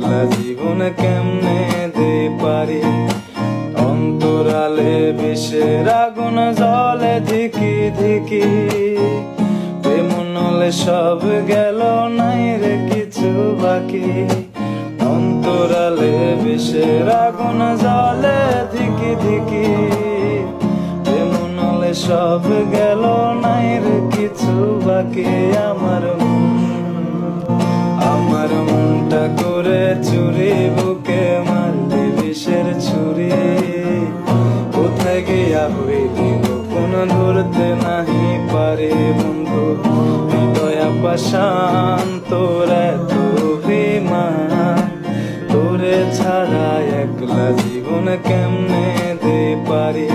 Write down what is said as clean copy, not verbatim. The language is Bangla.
একলা জীবন কেমনে দে পারি। অন্তরালে বিষের আগুন জ্বলে ধিকি ধিকি, প্রেম নলে সব গেল নাই রে কিছু বাকি। অন্তরালে বিষের আগুন জ্বলে ধিকি ধিকি, প্রেম নলে সব গেল নাই রে কিছু বাকি। আমার মনটা করে চুরি, বুকে মারলি বিষের ছুরি। কোথায় গিয়া হইলি কোন ধরতে নাহি পারে বন্ধু, হৃদয় পাষাণ তোর এত অভিমান। তোরে ছাড়া একলা জীবন কেমনে দে পারি।